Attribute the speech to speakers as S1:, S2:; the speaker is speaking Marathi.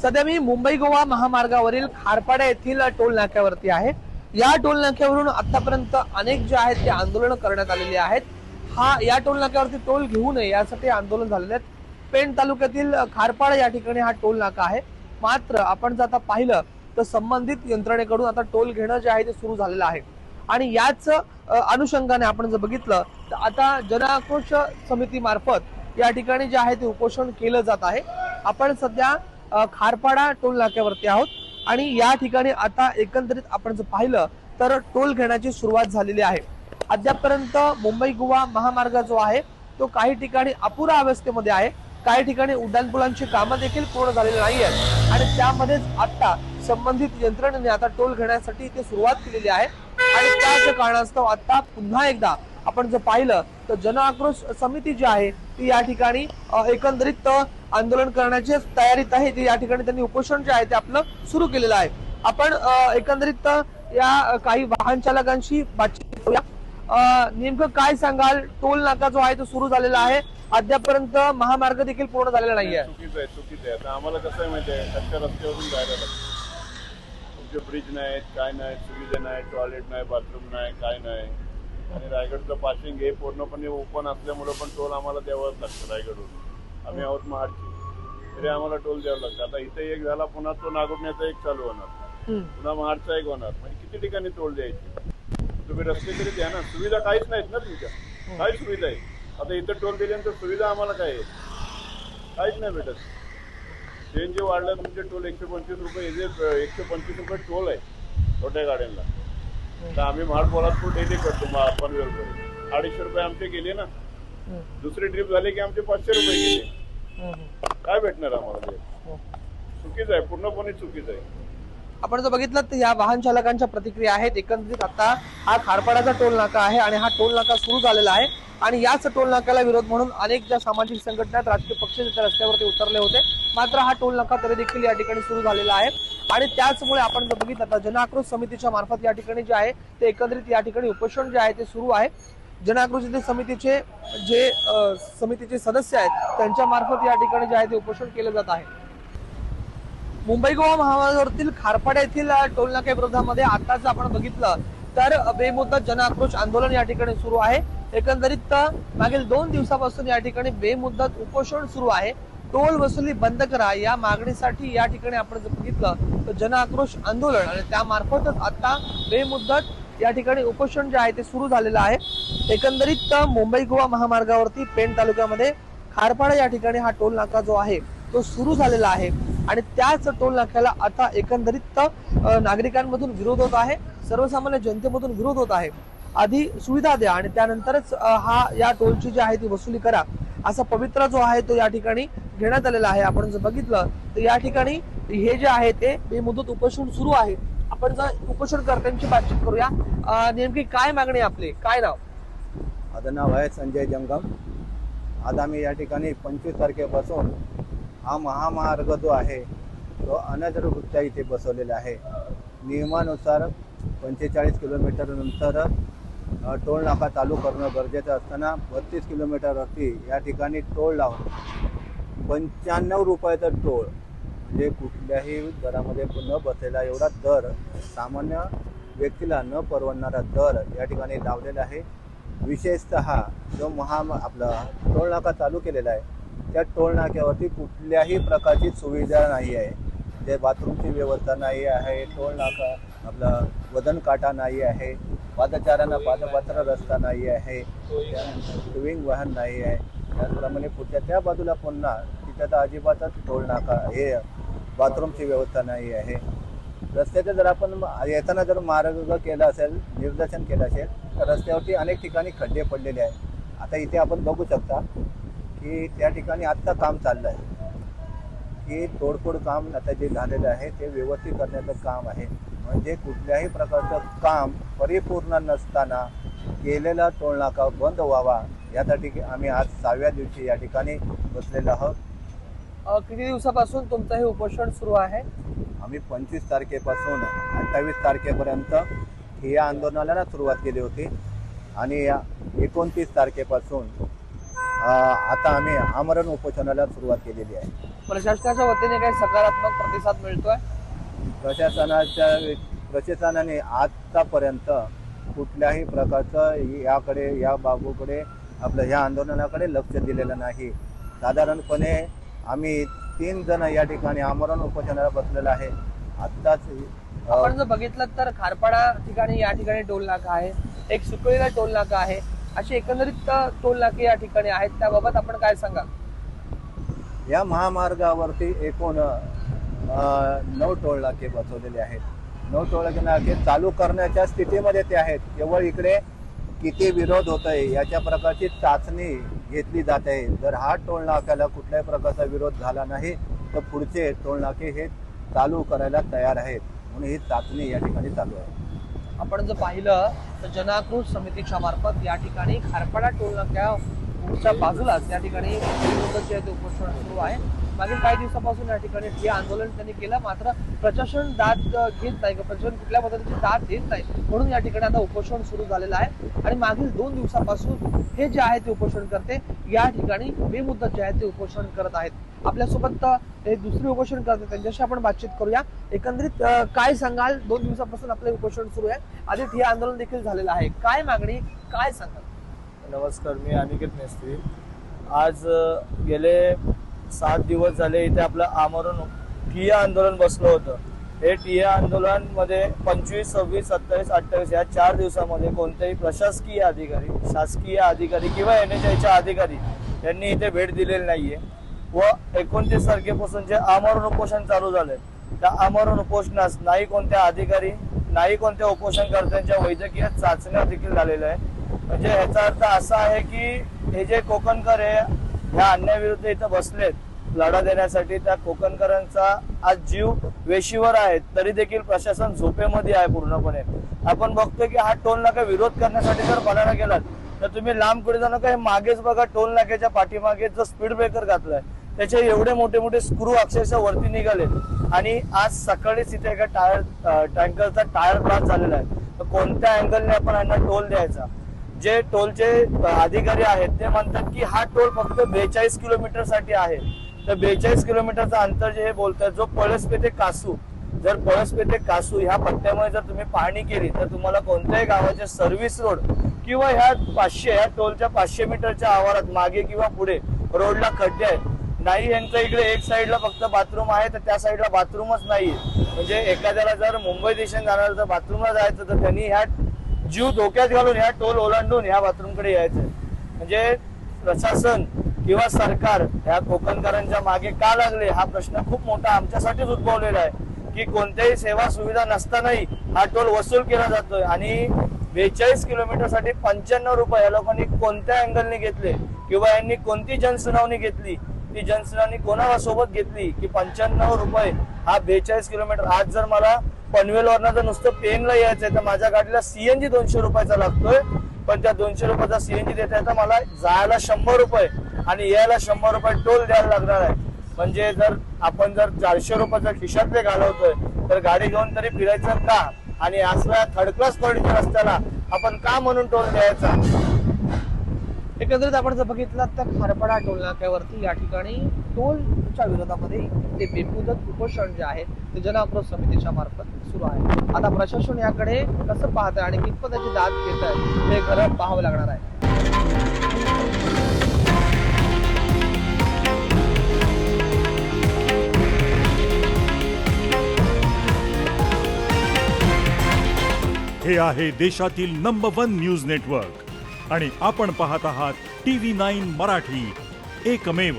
S1: सध्या मी मुंबई गोवा महामार्गावरील खारपाडा येथील टोल नाक्यावरती आहे। या टोल नाक्यावरून आतापर्यंत अनेक जे आहेत ते आंदोलन करण्यात आलेले आहेत। या टोल नाक्यावरती टोल घेऊ नये यासाठी आंदोलन झालेले आहेत। पेण तालुक्यातील खारपाडा या ठिकाणी हा टोल नाका आहे। मात्र आपण जर आता पाहिलं तर संबंधित यंत्रणेकडून आता टोल घेणं जे आहे ते सुरू झालेलं आहे आणि याच अनुषंगाने आपण जर बघितलं तर आता जनआक्रोश समिती मार्फत या ठिकाणी जे आहे ते उपोषण केलं जात आहे। आपण सध्या खारपाडा टोल नाक्यावरती आहोत आणि या ठिकाणी आता एकंदरीत आपण जर पाहिलं तर टोल घेण्याची सुरुवात झालेली आहे। अद्यापर्यंत मुंबई गोवा महामार्ग जो आहे तो काही ठिकाणी अपुरा अवस्थेमध्ये आहे। काही ठिकाणी उड्डाणपुलांची कामं देखील पूर्ण झालेली नाही आहेत आणि त्यामध्येच आता संबंधित यंत्रणेने आता टोल घेण्यासाठी इथे सुरुवात केलेली आहे आणि त्याच कारणास्तव आता पुन्हा एकदा आपण जर पाहिलं तर जनआक्रोश समिती जी आहे ती या ठिकाणी एकंदरीत आंदोलन करण्याची तयारीत आहे। ती या ठिकाणी त्यांनी उपोषण जे आहे ते आपलं सुरू केलेलं आहे। आपण एकंदरीत या काही वाहन चालकांशी बातचीत करूया। नेमकं काय सांगाल? टोल नाका जो आहे तो सुरू झालेला आहे, अद्यापर्यंत महामार्ग देखील पूर्ण झालेला नाहीये।
S2: चुकीचं आहे। आता आम्हाला कसं आहे माहिती आहे, कच्च्या रस्त्यावरून जायला लागतं। तुमचे ब्रिज नाही, काय नाही, सुविधा नाही, टॉयलेट नाही, बाथरूम नाही, काय नाही। आणि रायगडचं पासिंग हे पूर्णपणे ओपन असल्यामुळे पण टोल आम्हाला द्यावंच लागतं। रायगडवरून आम्ही आहोत महाडची, तरी आम्हाला टोल द्यावं लागतं। आता इथे एक झाला, पुन्हा तो नागोठण्याचा एक चालू होणार, पुन्हा महाडचा एक होणार, म्हणजे किती ठिकाणी टोल द्यायचे? तुम्ही रस्ते तरी द्या ना। सुविधा काहीच नाहीत ना तुमच्या, काय सुविधा आहे? आता इथं टोल दिल्यानंतर सुविधा आम्हाला काय आहे? काहीच नाही भेटत। सीएनजी वाढलं, तुमचे टोल 125 रुपये, 125 रुपये टोल आहे छोट्या गाड्यांना। तर आम्ही महाड पोलादपूर डेली करतो, पनवेलपर्यंत 250 रुपये आमचे गेले ना। दुसरी ट्रिप झाली की आमचे 500 रुपये गेले। काय भेटणार आम्हाला? ते चुकीचं आहे, पूर्णपणे चुकीचं आहे।
S1: आपण जर बघितलं तर या वाहन चालकांच्या प्रतिक्रिया आहेत। एकंदरीत आता हा खारपाडाचा टोल नाका आहे आणि हा टोल नाका सुरू झालेला आहे आणि याच टोल नाक्याला विरोध म्हणून अनेक ज्या सामाजिक संघटना, राजकीय पक्ष रस्त्यावरती उतरले होते। मात्र हा टोल नाका तरी देखील या ठिकाणी सुरू झालेला आहे आणि त्याचमुळे आपण जर बघितलं तर जनआक्रोश समितीच्या मार्फत या ठिकाणी जे आहे ते एकंदरीत या ठिकाणी उपोषण जे आहे ते सुरू आहे। जनआक्रोश समितीचे जे समितीचे सदस्य आहेत त्यांच्या मार्फत या ठिकाणी जे आहे ते उपोषण केले जात आहे। मुंबई गोवा महामार्गावरील खारपाडा येथील टोल नाक्या विरोधामध्ये आताच आपण बघितलं तर बेमुदत जनआक्रोश आंदोलन या ठिकाणी सुरू आहे। एकंदरीत मागील 2 दिवसापासून या ठिकाणी बेमुदत उपोषण सुरू आहे। टोल वसुली बंद करा या मागणीसाठी या ठिकाणी आपण जर बघितलं तर जनआक्रोश आंदोलन आणि त्यामार्फतच आता बेमुदत या ठिकाणी उपोषण जे आहे ते सुरू झालेलं आहे। एकंदरीत मुंबई गोवा महामार्गावरती पेण तालुक्यामध्ये खारपाडा या ठिकाणी हा टोल नाका जो आहे तो सुरू झालेला आहे आणि त्याच टोल नाक्याला आता एकंदरीत नागरिकांमधून विरोध होत आहे, सर्वसामान्य जनतेमधून विरोध होत आहे। आधी सुविधा द्या आणि त्यानंतरच या टोलची जी आहे ती वसुली करा असा पवित्रा जो आहे तो या ठिकाणी घेण्यात आलेला आहे। आपण जर बघितलं तर या ठिकाणी हे जे आहे ते बेमुदत उपोषण सुरू आहे। आपण जर उपोषणकर्त्यांची बातचीत करूया। नेमकी काय मागणी आपली, काय नाव?
S3: माझं नाव आहे संजय जंगम। आज आम्ही या ठिकाणी 25 तारखेपासून हा महामार्ग जो आहे तो अनधिकृतरित्या इथे बसवलेला आहे। नियमानुसार 45 किलोमीटर नंतर टोल नाका चालू करणं गरजेचं असताना 32 किलोमीटरवरती या ठिकाणी टोल लावून 95 रुपयाचा टोल, म्हणजे कुठल्याही दरामध्ये न बसलेला एवढा दर, सामान्य व्यक्तीला न परवडणारा दर या ठिकाणी लावलेला आहे। विशेषतः जो आपला टोल नाका चालू केलेला आहे त्या टोल नाक्यावरती कुठल्याही प्रकारची सुविधा नाही आहे। ते बाथरूमची व्यवस्था नाही आहे, टोल नाका आपला वजन काटा नाही आहे, पादचाऱ्यांना पादपात्र रस्ता नाही आहे, टूविंग वाहन नाही आहे। त्याचप्रमाणे पुढच्या त्या बाजूला पुन्हा तिथं तर अजिबातच टोल नाका हे बाथरूमची व्यवस्था नाही आहे। रस्त्याचं जर आपण येताना जर मार्ग केला असेल, निर्देशन केलं असेल तर रस्त्यावरती अनेक ठिकाणी खड्डे पडलेले आहेत। आता इथे आपण बघू शकता की त्या ठिकाणी आत्ता काम चाललं आहे की तोडफोड काम आता जे झालेलं आहे ते व्यवस्थित करण्याचं काम आहे। म्हणजे कुठल्याही प्रकारचं काम परिपूर्ण नसताना केलेला टोल नाका बंद व्हावा यासाठी आम्ही आज 6व्या दिवशी या ठिकाणी बसलेलो आहोत।
S1: किती दिवसापासून तुमचं हे उपोषण सुरू आहे?
S3: आम्ही 25 तारखेपासून 28 तारखेपर्यंत या आंदोलनाला सुरुवात केली होती आणि 29 तारखेपासून आता आम्ही आमरण उपोषणाला सुरुवात केलेली आहे.
S1: प्रशासनाच्या वतीने काही सकारात्मक प्रतिसाद मिळतोय?
S3: प्रशासनाने आतापर्यंत कुठल्याही प्रकारचं या बाबूकडे या आंदोलनाकडे लक्ष दिलेलं नाही. साधारणपणे आम्ही 3 जण या ठिकाणी आमरण उपोषणाला बसलेलं आहे. आत्ताच
S1: आपण जर बघितलं तर खारपाडा ठिकाणी या ठिकाणी टोल नाका आहे, एक सुकळीला टोल नाका आहे, असे एकंदरीत टोल नाके या ठिकाणी आहेत. त्याबाबत आपण काय सांगा?
S3: या महामार्गावरती एकूण 9 टोल नाके बसवलेले आहेत. 9 टोल नाके चालू करण्याच्या स्थितीमध्ये ते आहेत. केवळ इकडे किती विरोध होतोय याच्या प्रकारची चाचणी घेतली जात आहे. जर हा टोल नाक्याला कुठल्याही प्रकारचा विरोध झाला नाही तर पुढचे टोल नाके हे चालू करायला तयार आहेत. म्हणून ही चाचणी या ठिकाणी चालू आहे.
S1: आपण जर पाहिलं तर जनआक्रोश समितीच्या मार्फत या ठिकाणी खारपाडा टोल नाक्याच्या बाजूलाच या ठिकाणी जे आहे ते उपोषण सुरू आहे. मागील काही दिवसापासून या ठिकाणी हे आंदोलन त्यांनी केलं, मात्र प्रशासन दाद घेत नाही, प्रशासन कुठल्या पद्धतीची दाद देत नाही, म्हणून या ठिकाणी आता उपोषण सुरू झालेलं आहे. आणि मागील 2 दिवसापासून हे जे आहे ते उपोषण करते या ठिकाणी बेमुदत जे आहे ते उपोषण करत आहेत. आपल्यासोबत हे दुसरे उपोषण करते, त्यांच्याशी आपण बातचीत करूया. एकंदरीत काय सांगाल? 2 दिवसापासून आपलं उपोषण सुरू आहे, आधीच हे आंदोलन देखील झालेलं आहे, काय मागणी, काय सांगाल?
S4: नमस्कार, मी अनिकेत मेस्त्री. आज गेले 7 दिवस झाले इथे आपलं आमरण ठिय्या आंदोलन बसलं होतं. हे ठिय्या आंदोलनामध्ये 25, 26, 27, 28 या 4 दिवसामध्ये कोणतेही प्रशासकीय अधिकारी, शासकीय अधिकारी किंवा NHAIच्या अधिकारी यांनी इथे भेट दिलेली नाहीये. व 29 तारखेपासून जे आमरण उपोषण चालू झालंय त्या आमरण उपोषणास नाही कोणत्या अधिकारी, नाही कोणत्या उपोषणकर्त्यांच्या वैद्यकीय चाचण्या देखील झालेल्या आहे. म्हणजे ह्याचा अर्थ असा आहे की हे जे कोकणकर आहे ह्या अन्यायाविरुद्ध इथं बसलेत लढा देण्यासाठी, त्या कोकणकरांचा आज जीव वेशीवर आहे, तरी देखील प्रशासन झोपेमध्ये आहे पूर्णपणे. आपण बघतोय की हा टोल नाका विरोध करण्यासाठी जर बनायला गेलात तर तुम्ही लांब पुढे जाणं काय, मागेच बघा टोल नाक्याच्या पाठीमागे जो स्पीड ब्रेकर घातलाय त्याचे एवढे मोठे मोठे स्क्रू अक्षरशः वरती निघाले. आणि आज सकाळीच इथे एका टँकरचा टायर ब्लास्ट झालेला आहे. तर कोणत्या अँगलने आपण यांना टोल द्यायचा? जे टोलचे अधिकारी आहेत ते म्हणतात की हा टोल फक्त 42 किलोमीटर साठी आहे. तर 42 किलोमीटरचा अंतर जे हे बोलतात, जो पळसपे ते कासू, जर पळसपे ते कासू ह्या पट्ट्यामध्ये जर तुम्ही पाहणी केली तर तुम्हाला कोणत्याही गावाचे सर्व्हिस रोड किंवा ह्या टोलच्या 500 मीटरच्या आवारात मागे किंवा पुढे रोडला खड्डे आहेत नाही. यांच्या इकडे एक साईडला फक्त बाथरूम आहे तर त्या साईडला बाथरूमच नाही. म्हणजे एखाद्याला जर मुंबई दिशेने जाणार जर बाथरूमला जायचं तर त्यांनी ह्या जीव धोक्यात घालून ह्या टोल ओलांडून ह्या बाथरूमकडे यायचं. म्हणजे प्रशासन किंवा सरकार ह्या कोकणकरांच्या मागे का लागले हा प्रश्न खूप मोठा आमच्यासाठीच उद्भवलेला आहे की कोणत्याही सेवा सुविधा नसतानाही हा टोल वसूल केला जातोय. आणि 42 किलोमीटर साठी 95 रुपये या लोकांनी कोणत्या अँगलने घेतले किंवा यांनी कोणती जनसुनावणी घेतली, ती जनसुनावणी कोणासोबत घेतली की 95 रुपये हा 42 किलोमीटर. आज जर मला पनवेलवरनं जर नुसतं पेनला यायचंय तर माझ्या गाडीला CNG 200 रुपयाचा लागतोय. पण त्या 200 रुपयाचा CNG देता येता मला जायला 100 रुपये आणि यायला 100 रुपये टोल द्यायला लागणार आहे. म्हणजे जर आपण जर 400 रुपयाच्या खिशातले घालवतोय तर गाडी घेऊन तरी फिरायचं का? आणि असल्या थर्ड क्लास क्वालिटीच्या रस्त्याला आपण का म्हणून टोल द्यायचा?
S1: एकंदरीत आपण जर बघितलं तर खारपाडा टोल नाक्यावरती या ठिकाणी टोलच्या विरोधामध्ये ते बेमुदत उपोषण जे आहे ते जनआक्रोश समितीच्या मार्फत सुरू आहे. आता प्रशासन याकडे कसं पाहत आहे आणि कितपत त्याची दाद घेत आहे हे खरं पाहावं लागणार आहे.
S5: हे आहे देशातील नंबर 1 न्यूज नेटवर्क आणि आपण पाहत आहात TV9 मराठी, एकमेव.